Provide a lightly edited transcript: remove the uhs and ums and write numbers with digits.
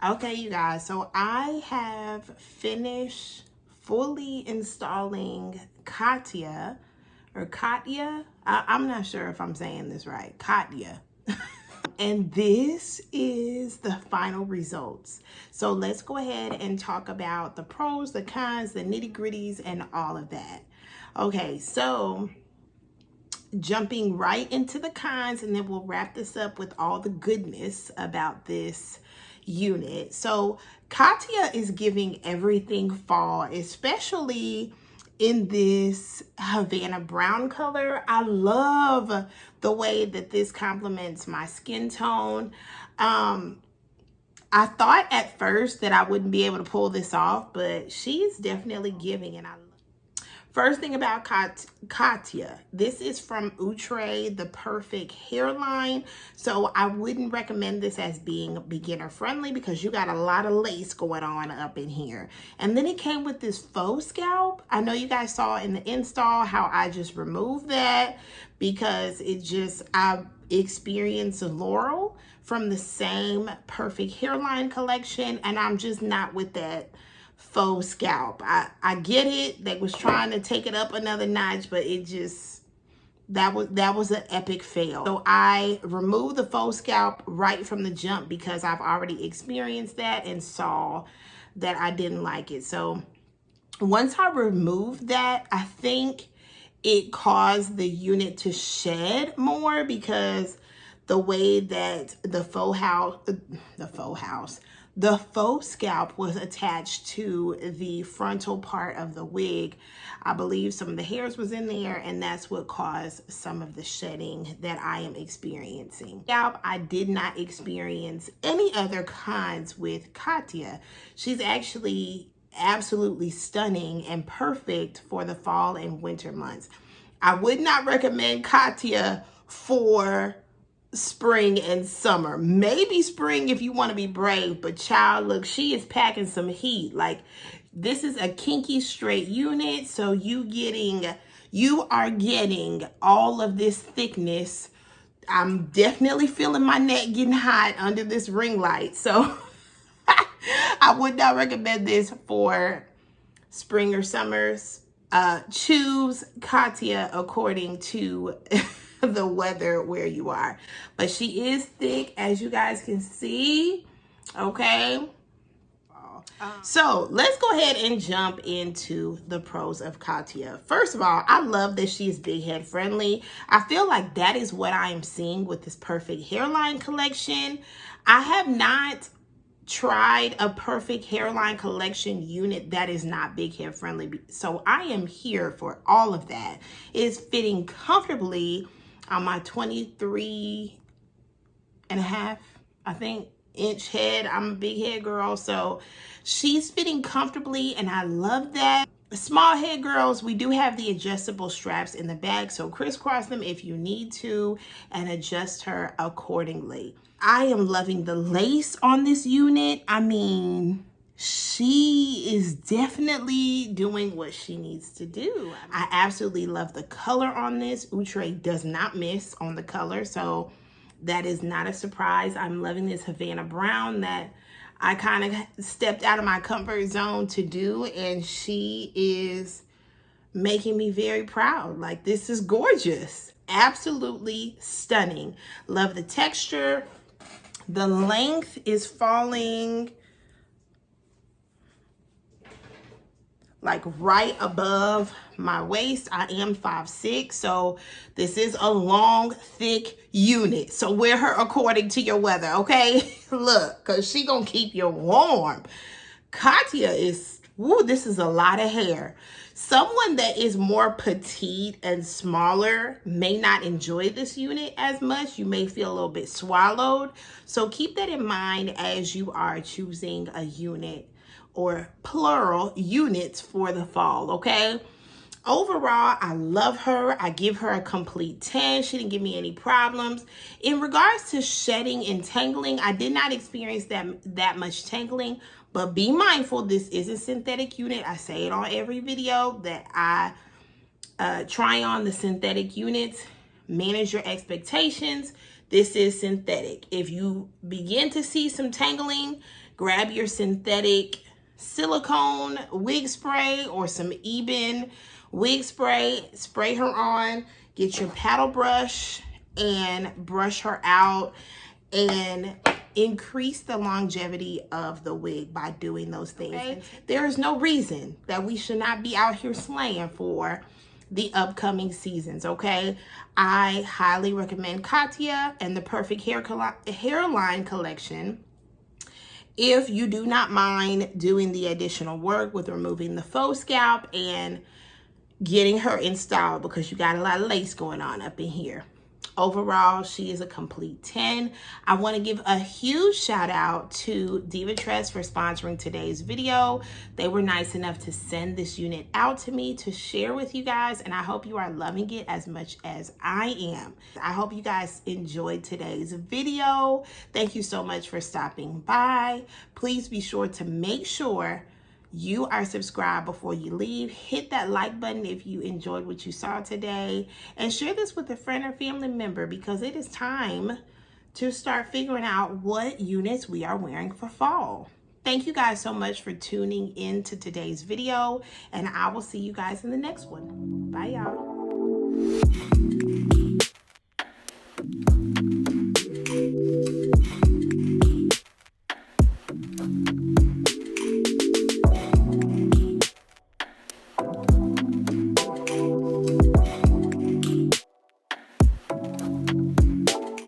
Okay, you guys, so I have finished fully installing Katya, or Katya. I'm not sure if I'm saying this right. Katya. And this is the final results. So let's go ahead and talk about the pros, the cons, the nitty-gritties, and all of that. Okay, so jumping right into the cons, and then we'll wrap this up with all the goodness about this unit. So Katya is giving everything fall, especially in this Havanna brown color. I love the way that this complements my skin tone. I thought at first that I wouldn't be able to pull this off, but she's definitely giving, and First thing about Katya, this is from Outre, the Perfect Hairline. So I wouldn't recommend this as being beginner friendly because you got a lot of lace going on up in here. And then it came with this faux scalp. I know you guys saw in the install how I just removed that because I experienced Laurel from the same Perfect Hairline collection, and I'm just not with that faux scalp. I get it. They was trying to take it up another notch, but it just, that was an epic fail. So I removed the faux scalp right from the jump because I've already experienced that and saw that I didn't like it. So once I removed that, I think it caused the unit to shed more because the way that the faux scalp was attached to the frontal part of the wig. I believe some of the hairs was in there, and that's what caused some of the shedding that I am experiencing. Scalp, I did not experience any other kinds with Katya. She's actually absolutely stunning and perfect for the fall and winter months. I would not recommend Katya for spring and summer. Maybe spring if you want to be brave, but child, look, she is packing some heat. Like, this is a kinky straight unit, so you are getting all of this thickness. I'm definitely feeling my neck getting hot under this ring light, so I would not recommend this for spring or summers. Choose Katya according to the weather where you are. But she is thick, as you guys can see, okay? So let's go ahead and jump into the pros of Katya. First of all, I love that she's big head friendly. I feel like that is what I am seeing with this Perfect Hairline collection. I have not tried a Perfect Hairline collection unit that is not big head friendly. So I am here for all of that. It is fitting comfortably on my 23 and a half, I think, inch head. I'm a big head girl, so she's fitting comfortably, and I love that. Small head girls, we do have the adjustable straps in the back, so crisscross them if you need to and adjust her accordingly. I am loving the lace on this unit. I mean, she is definitely doing what she needs to do. I absolutely love the color on this. Outre does not miss on the color, so that is not a surprise. I'm loving this Havanna brown that I kind of stepped out of my comfort zone to do, and she is making me very proud. Like, this is gorgeous. Absolutely stunning. Love the texture. The length is falling like right above my waist. I am 5'6", so this is a long, thick unit. So wear her according to your weather, okay? Look, because she gonna keep you warm. Katya is, woo, this is a lot of hair. Someone that is more petite and smaller may not enjoy this unit as much. You may feel a little bit swallowed. So keep that in mind as you are choosing a unit or plural units for the fall, okay? Overall, I love her. I give her a complete 10. She didn't give me any problems. In regards to shedding and tangling, I did not experience that much tangling, but be mindful, this is a synthetic unit. I say it on every video that I try on the synthetic units. Manage your expectations. This is synthetic. If you begin to see some tangling, grab your synthetic silicone wig spray or some Eben wig spray. Spray her on. Get your paddle brush and brush her out and increase the longevity of the wig by doing those things. Okay? There is no reason that we should not be out here slaying for the upcoming seasons, okay? I highly recommend Katya and the Perfect Hairline collection if you do not mind doing the additional work with removing the faux scalp and getting her installed, because you got a lot of lace going on up in here. Overall, she is a complete 10. I want to give a huge shout out to Divatress for sponsoring today's video. They were nice enough to send this unit out to me to share with you guys, and I hope you are loving it as much as I am. I hope you guys enjoyed today's video. Thank you so much for stopping by. Please be sure to make sure you are subscribed before you leave. Hit that like button if you enjoyed what you saw today, and share this with a friend or family member, because it is time to start figuring out what units we are wearing for fall. Thank you guys so much for tuning in to today's video, and I will see you guys in the next one. Bye, y'all.